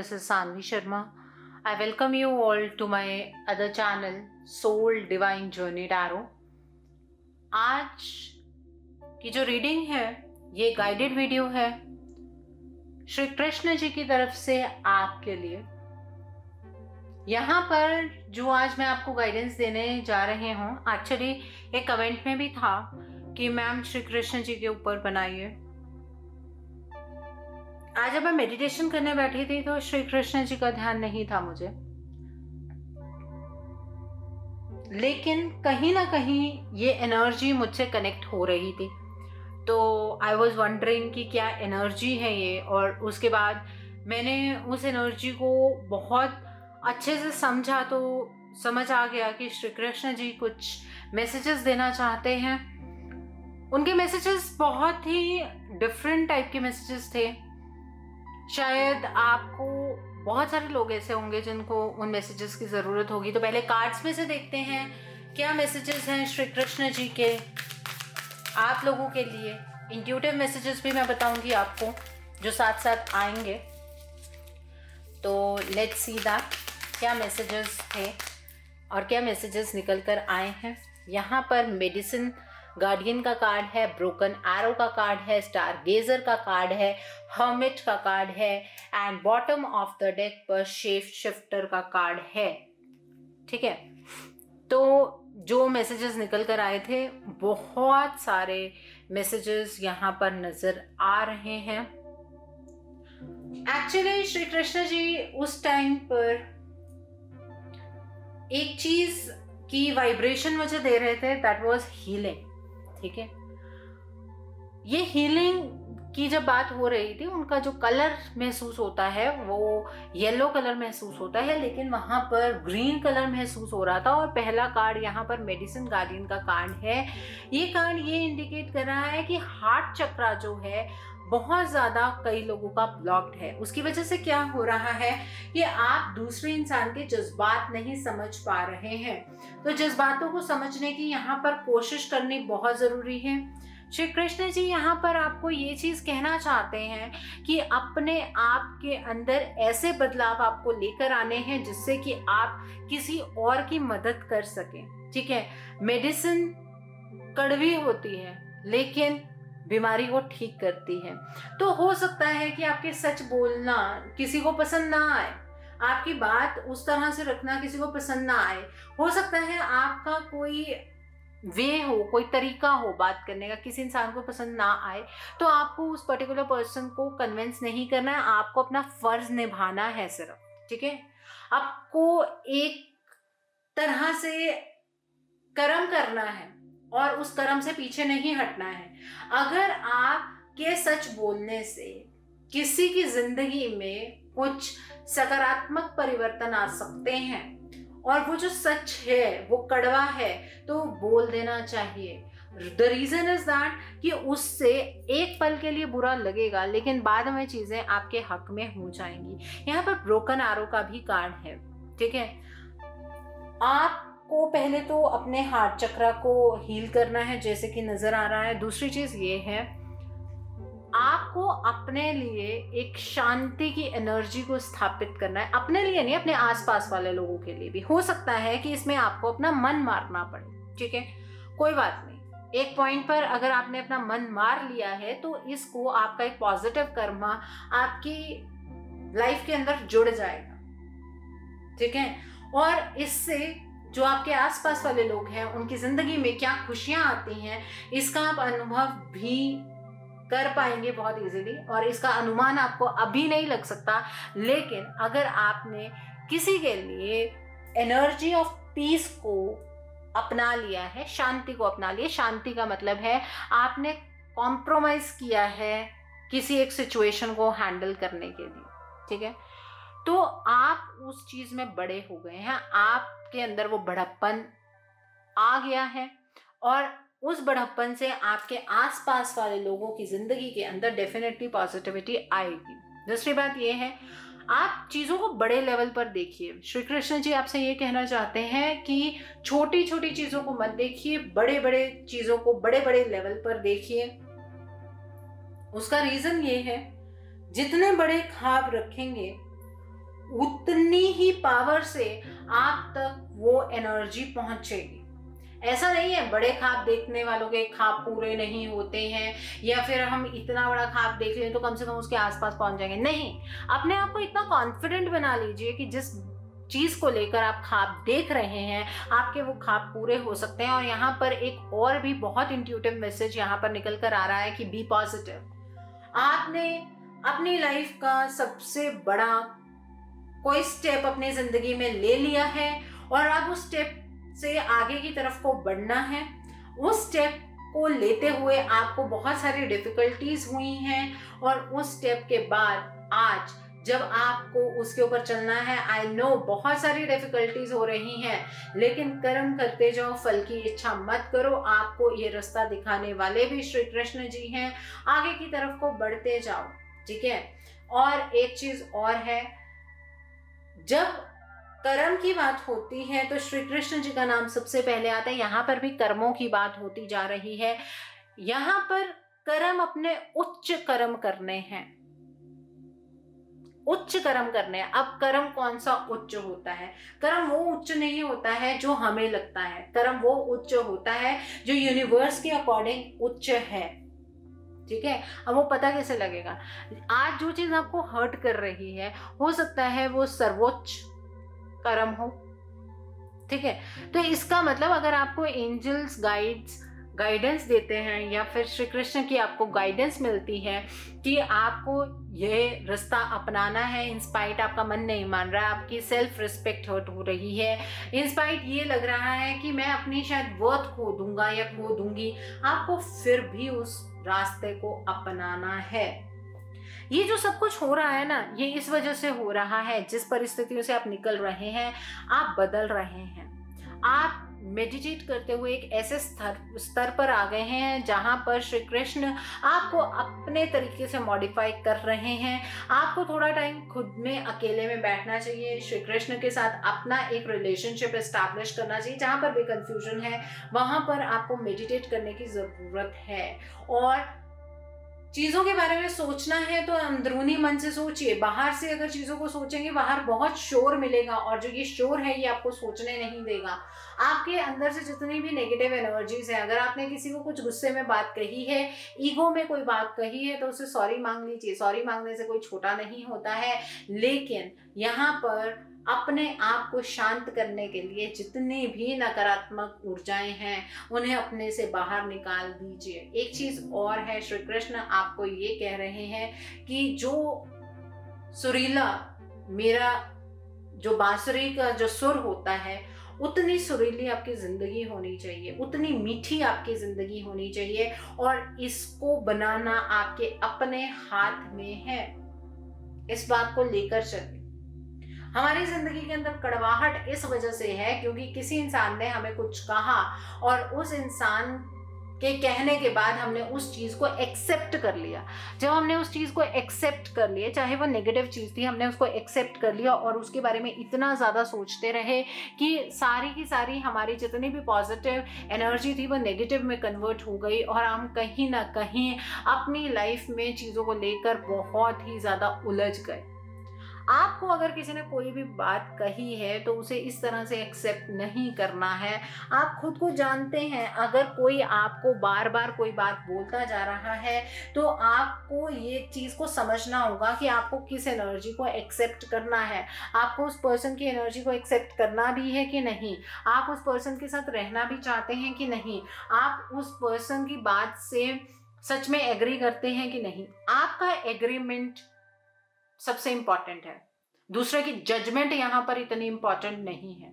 this is Sanvi Sharma. I welcome you all to my other channel, Soul Divine Journey Tarot. आज की जो reading है ये guided video है श्री कृष्ण जी की तरफ से आपके लिए। यहाँ पर जो आज मैं आपको गाइडेंस देने जा रहे हूँ, एक्चुअली एक कमेंट में भी था कि मैम श्री कृष्ण जी के ऊपर बनाइए। आज जब मैं मेडिटेशन करने बैठी थी तो श्री कृष्ण जी का ध्यान नहीं था मुझे, लेकिन कहीं ना कहीं ये एनर्जी मुझसे कनेक्ट हो रही थी। तो आई वॉज वंडरिंग कि क्या एनर्जी है ये, और उसके बाद मैंने उस एनर्जी को बहुत अच्छे से समझा तो समझ आ गया कि श्री कृष्ण जी कुछ मैसेजेस देना चाहते हैं। उनके मैसेजेस बहुत ही डिफरेंट टाइप के मैसेजेस थे। शायद आपको बहुत सारे लोग ऐसे होंगे जिनको उन मैसेजेस की ज़रूरत होगी। तो पहले कार्ड्स में से देखते हैं क्या मैसेजेस हैं श्री कृष्ण जी के आप लोगों के लिए। इंट्यूटिव मैसेजेस भी मैं बताऊंगी आपको जो साथ साथ आएंगे। तो लेट्स सी दैट क्या मैसेजेस थे और क्या मैसेजेस निकल कर आए हैं। यहाँ पर मेडिसिन गार्डियन का कार्ड है, ब्रोकन एरो का कार्ड है, स्टार गेजर का कार्ड है, हर्मिट का कार्ड है and bottom of the deck पर शेप शिफ्टर का कार्ड है। ठीक है, तो जो मैसेजेस निकल कर आए थे, बहुत सारे मैसेजेस यहाँ पर नजर आ रहे हैं। एक्चुअली श्री कृष्ण जी उस टाइम पर एक चीज की वाइब्रेशन मुझे दे रहे थे, दैट वाज हीलिंग। ठीक है, ये हीलिंग की जब बात हो रही थी, उनका जो कलर महसूस होता है वो येलो कलर महसूस होता है, लेकिन वहां पर ग्रीन कलर महसूस हो रहा था। और पहला कार्ड यहाँ पर मेडिसिन गार्डियन का कार्ड है। ये कार्ड ये इंडिकेट कर रहा है कि हार्ट चक्रा जो है बहुत ज़्यादा कई लोगों का ब्लॉक्ड है। उसकी वजह से क्या हो रहा है कि आप दूसरे इंसान के जज्बात नहीं समझ पा रहे हैं। तो जज्बातों को समझने की यहाँ पर कोशिश करनी बहुत ज़रूरी है। श्री कृष्ण जी यहाँ पर आपको ये चीज़ कहना चाहते हैं कि अपने आप के अंदर ऐसे बदलाव आपको लेकर आने हैं जिससे कि आप किसी और की मदद कर सकें। ठीक है, मेडिसिन कड़वी होती है लेकिन बीमारी को ठीक करती है। तो हो सकता है कि आपके सच बोलना किसी को पसंद ना आए, आपकी बात उस तरह से रखना किसी को पसंद ना आए। हो सकता है आपका कोई वे हो, कोई तरीका हो बात करने का, किसी इंसान को पसंद ना आए। तो आपको उस पर्टिकुलर पर्सन को कन्विंस नहीं करना है, आपको अपना फर्ज निभाना है सिर्फ। ठीक है, आपको एक तरह से कर्म करना है और उस कर्म से पीछे नहीं हटना है। अगर आपके सच बोलने से किसी की जिंदगी में कुछ सकारात्मक परिवर्तन आ सकते हैं और वो जो सच है वो कड़वा है, तो बोल देना चाहिए। द रीजन इज दैट कि उससे एक पल के लिए बुरा लगेगा लेकिन बाद में चीजें आपके हक में हो जाएंगी। यहाँ पर ब्रोकन एरो का भी कार्ड है। ठीक है, आपको पहले तो अपने हार्ट चक्रा को हील करना है जैसे कि नजर आ रहा है। दूसरी चीज ये है, आपको अपने लिए एक शांति की एनर्जी को स्थापित करना है। अपने लिए नहीं, अपने आसपास वाले लोगों के लिए भी। हो सकता है कि इसमें आपको अपना मन मारना पड़े। ठीक है, कोई बात नहीं। एक पॉइंट पर अगर आपने अपना मन मार लिया है तो इसको आपका एक पॉजिटिव कर्मा आपकी लाइफ के अंदर जुड़ जाएगा। ठीक है, और इससे जो आपके आसपास वाले लोग हैं उनकी जिंदगी में क्या खुशियां आती हैं इसका आप अनुभव भी कर पाएंगे बहुत इजीली। और इसका अनुमान आपको अभी नहीं लग सकता, लेकिन अगर आपने किसी के लिए एनर्जी ऑफ पीस को अपना लिया है, शांति को अपना लिया, शांति का मतलब है आपने कॉम्प्रोमाइज किया है किसी एक सिचुएशन को हैंडल करने के लिए। ठीक है, तो आप उस चीज में बड़े हो गए हैं, आपके अंदर वो बड़प्पन आ गया है और उस बड़प्पन से आपके आसपास वाले लोगों की जिंदगी के अंदर डेफिनेटली पॉजिटिविटी आएगी। दूसरी बात ये है, आप चीज़ों को बड़े लेवल पर देखिए। श्री कृष्ण जी आपसे ये कहना चाहते हैं कि छोटी छोटी चीज़ों को मत देखिए, बड़े बड़े चीज़ों को बड़े बड़े लेवल पर देखिए। उसका रीज़न ये है, जितने बड़े ख्वाब रखेंगे उतनी ही पावर से आप तक वो एनर्जी पहुंचेगी। ऐसा नहीं है बड़े ख्वाब देखने वालों के ख्वाब पूरे नहीं होते हैं, या फिर हम इतना बड़ा ख्वाब देख लें तो कम से कम उसके आसपास पहुंच जाएंगे। नहीं, अपने आप को इतना कॉन्फिडेंट बना लीजिए कि जिस चीज को लेकर आप ख्वाब देख रहे हैं, आपके वो ख्वाब पूरे हो सकते हैं। और यहाँ पर एक और भी बहुत इंट्यूटिव मैसेज यहाँ पर निकल कर आ रहा है कि बी पॉजिटिव। आपने अपनी लाइफ का सबसे बड़ा कोई स्टेप अपनी जिंदगी में ले लिया है और अब उस स्टेप से आगे की तरफ को बढ़ना है। उस स्टेप को लेते हुए आपको बहुत सारी डिफिकल्टीज हुई हैं और उस स्टेप के बाद आज जब आपको उसके ऊपर चलना है, आई नो बहुत सारी डिफिकल्टीज हो रही हैं, लेकिन कर्म करते जाओ, फल की इच्छा मत करो। आपको ये रास्ता दिखाने वाले भी श्री कृष्ण जी हैं, आगे की तरफ को बढ़ते जाओ, ठीक है। और एक चीज और है, जब कर्म की बात होती है तो श्री कृष्ण जी का नाम सबसे पहले आता है। यहाँ पर भी कर्मों की बात होती जा रही है। यहाँ पर कर्म अपने उच्च कर्म करने हैं, उच्च कर्म करने हैं। अब कर्म कौन सा उच्च होता है? कर्म वो उच्च नहीं होता है जो हमें लगता है, कर्म वो उच्च होता है जो यूनिवर्स के अकॉर्डिंग उच्च है, ठीक है। अब वो पता कैसे लगेगा? आज जो चीज आपको हर्ट कर रही है, हो सकता है वो सर्वोच्च कर्म हो, ठीक है। तो इसका मतलब अगर आपको एंजल्स गाइडेंस देते हैं या फिर श्री कृष्ण की आपको गाइडेंस मिलती है कि आपको ये रास्ता अपनाना है, इंस्पाइट आपका मन नहीं मान रहा है, आपकी सेल्फ रिस्पेक्ट हर्ट हो रही है, इंस्पाइट ये लग रहा है कि मैं अपनी शायद वर्थ खो दूंगा या खो दूंगी, आपको फिर भी उस रास्ते को अपनाना है। ये जो सब कुछ हो रहा है ना, ये इस वजह से हो रहा है, जिस परिस्थितियों से आप निकल रहे हैं, आप बदल रहे हैं। आप मेडिटेट करते हुए एक ऐसे स्तर पर आ गए हैं जहां पर श्री कृष्ण आपको अपने तरीके से मॉडिफाई कर रहे हैं। आपको थोड़ा टाइम खुद में अकेले में बैठना चाहिए, श्री कृष्ण के साथ अपना एक रिलेशनशिप एस्टैब्लिश करना चाहिए। जहां पर भी कंफ्यूजन है वहां पर आपको मेडिटेट करने की जरूरत है। और चीजों के बारे में सोचना है तो अंदरूनी मन से सोचिए। बाहर से अगर चीजों को सोचेंगे, बाहर बहुत शोर मिलेगा और जो ये शोर है ये आपको सोचने नहीं देगा। आपके अंदर से जितनी भी नेगेटिव एनर्जीज है, अगर आपने किसी को कुछ गुस्से में बात कही है, ईगो में कोई बात कही है, तो उसे सॉरी मांग लीजिए। सॉरी मांगने से कोई छोटा नहीं होता है, लेकिन यहाँ पर अपने आप को शांत करने के लिए जितनी भी नकारात्मक ऊर्जाएं हैं उन्हें अपने से बाहर निकाल दीजिए। एक चीज और है, श्री कृष्ण आपको ये कह रहे हैं कि जो सुरीला, मेरा जो बांसुरी का जो सुर होता है, उतनी सुरीली आपकी जिंदगी होनी चाहिए, उतनी मीठी आपकी जिंदगी होनी चाहिए, और इसको बनाना आपके अपने हाथ में है। इस बात को लेकर चलिए। हमारी जिंदगी के अंदर कड़वाहट इस वजह से है क्योंकि किसी इंसान ने हमें कुछ कहा और उस इंसान के कहने के बाद हमने उस चीज को एक्सेप्ट कर लिया। जब हमने उस चीज को एक्सेप्ट कर लिया, चाहे वो नेगेटिव चीज थी, हमने उसको एक्सेप्ट कर लिया और उसके बारे में इतना ज्यादा सोचते रहे कि सारी की सारी हमारी जितनी भी पॉजिटिव एनर्जी थी वो नेगेटिव में कन्वर्ट हो गई और हम कहीं ना कहीं अपनी लाइफ में चीजों को लेकर बहुत ही ज्यादा उलझ गए। आपको अगर किसी ने कोई भी बात कही है तो उसे इस तरह से एक्सेप्ट नहीं करना है। आप खुद को जानते हैं, अगर कोई आपको बार बार कोई बात बोलता जा रहा है तो आपको ये चीज़ को समझना होगा कि आपको किस एनर्जी को एक्सेप्ट करना है। आपको उस पर्सन की एनर्जी को एक्सेप्ट करना भी है कि नहीं, आप उस पर्सन के साथ रहना भी चाहते हैं कि नहीं, आप उस पर्सन की बात से सच में एग्री करते हैं कि नहीं। आपका एग्रीमेंट सबसे इंपॉर्टेंट है, दूसरे की जजमेंट यहाँ पर इतनी इंपॉर्टेंट नहीं है।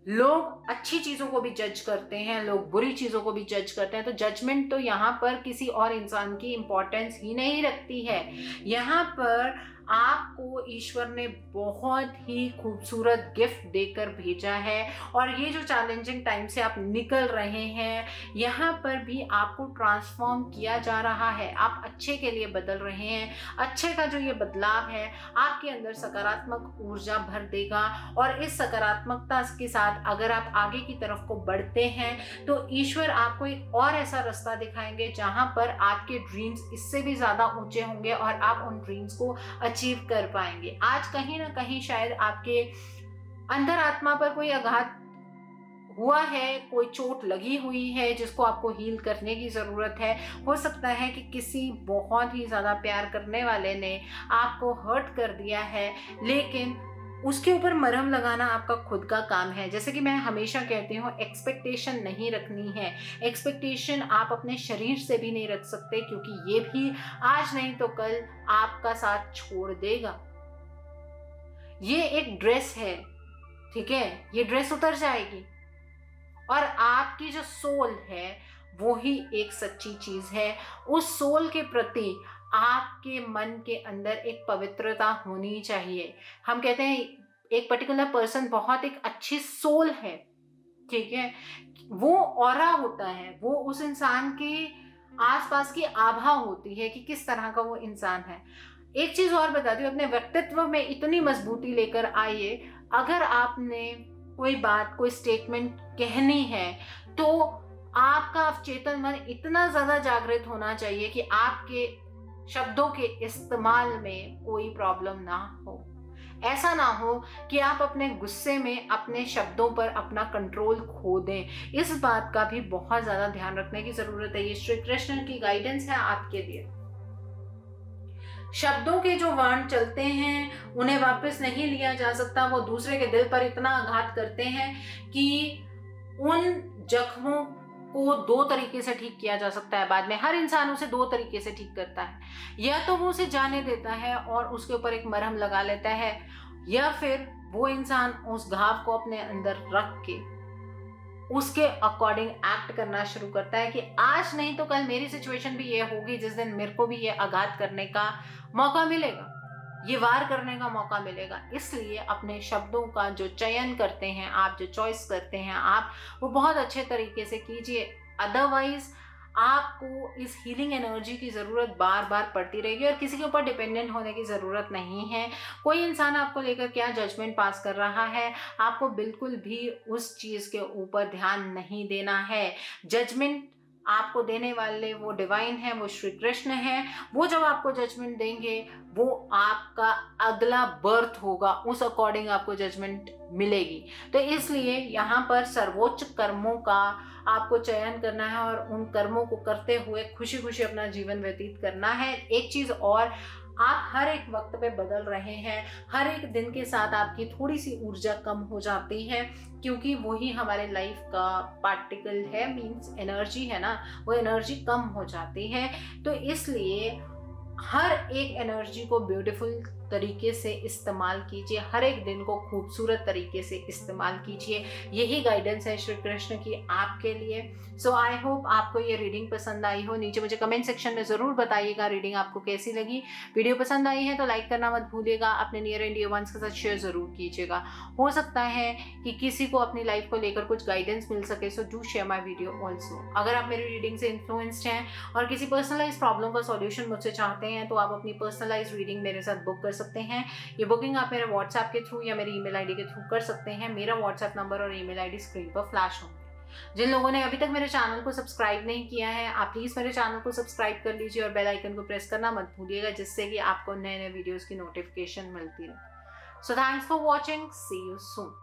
लोग अच्छी चीजों को भी जज करते हैं, लोग बुरी चीजों को भी जज करते हैं, तो जजमेंट तो यहाँ पर किसी और इंसान की इंपॉर्टेंस ही नहीं रखती है। यहाँ पर आपको ईश्वर ने बहुत ही खूबसूरत गिफ्ट देकर भेजा है और ये जो चैलेंजिंग टाइम से आप निकल रहे हैं, यहाँ पर भी आपको ट्रांसफॉर्म किया जा रहा है। आप अच्छे के लिए बदल रहे हैं। अच्छे का जो ये बदलाव है आपके अंदर सकारात्मक ऊर्जा भर देगा और इस सकारात्मकता के साथ अगर आप आगे की तरफ को बढ़ते हैं तो ईश्वर आपको एक और ऐसा रास्ता दिखाएंगे जहाँ पर आपके ड्रीम्स इससे भी ज़्यादा ऊंचे होंगे और आप उन ड्रीम्स को अचीव कर पाएंगे। आज कहीं ना कहीं शायद आपके अंतर आत्मा पर कोई आघात हुआ है, कोई चोट लगी हुई है जिसको आपको हील करने की ज़रूरत है। हो सकता है कि किसी बहुत ही ज़्यादा प्यार करने वाले ने आपको हर्ट कर दिया है, लेकिन उसके ऊपर मरहम लगाना आपका खुद का काम है। जैसे कि मैं हमेशा कहती हूँ, एक्सपेक्टेशन नहीं रखनी है। एक्सपेक्टेशन आप अपने शरीर से भी नहीं रख सकते, क्योंकि ये भी आज नहीं तो कल आपका साथ छोड़ देगा। ये एक ड्रेस है, ठीक है, ये ड्रेस उतर जाएगी और आपकी जो सोल है वो ही एक सच्ची चीज है। उस सोल के प्रति आपके मन के अंदर एक पवित्रता होनी चाहिए। हम कहते हैं एक पर्टिकुलर पर्सन बहुत एक अच्छी सोल है, ठीक है, वो ऑरा होता है, वो उस इंसान के आसपास की आभा होती है कि किस तरह का वो इंसान है। एक चीज और बता दूं, अपने व्यक्तित्व में इतनी मजबूती लेकर आइए। अगर आपने कोई बात, कोई स्टेटमेंट कहनी है तो आपका अवचेतन मन इतना ज्यादा जागृत होना चाहिए कि आपके शब्दों के इस्तेमाल में कोई प्रॉब्लम ना हो। ऐसा ना हो कि आप अपने गुस्से में अपने शब्दों पर अपना कंट्रोल खो दें। इस बात का भी बहुत ज्यादा ध्यान रखने की जरूरत है। ये श्री कृष्ण की गाइडेंस है आपके लिए। शब्दों के जो वाण चलते हैं उन्हें वापस नहीं लिया जा सकता। वो दूसरे के दिल पर इतना आघात करते हैं कि उन जख्मों को दो तरीके से ठीक किया जा सकता है। बाद में हर इंसान उसे दो तरीके से ठीक करता है, या तो वो उसे जाने देता है और उसके ऊपर एक मरहम लगा लेता है, या फिर वो इंसान उस घाव को अपने अंदर रख के उसके अकॉर्डिंग एक्ट करना शुरू करता है कि आज नहीं तो कल मेरी सिचुएशन भी ये होगी जिस दिन मेरे को भी ये आघात करने का मौका मिलेगा, ये वार करने का मौका मिलेगा। इसलिए अपने शब्दों का जो चयन करते हैं आप, जो चॉइस करते हैं आप, वो बहुत अच्छे तरीके से कीजिए। अदरवाइज आपको इस हीलिंग एनर्जी की ज़रूरत बार बार पड़ती रहेगी और किसी के ऊपर डिपेंडेंट होने की ज़रूरत नहीं है। कोई इंसान आपको लेकर क्या जजमेंट पास कर रहा है, आपको बिल्कुल भी उस चीज़ के ऊपर ध्यान नहीं देना है। जजमेंट आपको देने वाले वो डिवाइन है, वो श्री कृष्ण है। वो जब आपको जजमेंट देंगे वो आपका अगला बर्थ होगा, उस अकॉर्डिंग आपको जजमेंट मिलेगी। तो इसलिए यहाँ पर सर्वोच्च कर्मों का आपको चयन करना है और उन कर्मों को करते हुए खुशी खुशी अपना जीवन व्यतीत करना है। एक चीज़ और, आप हर एक वक्त पे बदल रहे हैं। हर एक दिन के साथ आपकी थोड़ी सी ऊर्जा कम हो जाती है, क्योंकि वही हमारे लाइफ का पार्टिकल है, मीन्स एनर्जी है ना, वो एनर्जी कम हो जाती है। तो इसलिए हर एक एनर्जी को ब्यूटीफुल तरीके से इस्तेमाल कीजिए, हर एक दिन को खूबसूरत तरीके से इस्तेमाल कीजिए। यही गाइडेंस है श्री कृष्ण की आपके लिए। सो आई होप आपको ये रीडिंग पसंद आई हो। नीचे मुझे कमेंट सेक्शन में ज़रूर बताइएगा रीडिंग आपको कैसी लगी। वीडियो पसंद आई है तो लाइक करना मत भूलिएगा, अपने नियर एंड डियर वंस के साथ शेयर ज़रूर कीजिएगा। हो सकता है कि किसी को अपनी लाइफ को लेकर कुछ गाइडेंस मिल सके, so do share my video also. अगर आप मेरी रीडिंग से इन्फ्लुएंस्ड हैं और किसी पर्सनलाइज प्रॉब्लम का सॉल्यूशन मुझसे चाहते हैं तो आप अपनी पर्सनलाइज रीडिंग मेरे साथ बुक कर सकते हैं। ये बुकिंग आप मेरे व्हाट्सएप के थ्रू या मेरी ईमेल आईडी के थ्रू कर सकते हैं। मेरा व्हाट्सएप नंबर और ईमेल आईडी स्क्रीन पर फ्लैश होंगे। जिन लोगों ने अभी तक मेरे चैनल को सब्सक्राइब नहीं किया है, आप प्लीज़ मेरे चैनल को सब्सक्राइब कर लीजिए और बेल आइकन को प्रेस करना मत भूलिएगा, जिससे कि आपको नए नए वीडियोज़ की नोटिफिकेशन मिलती रहे। So thanks for watching, see you soon.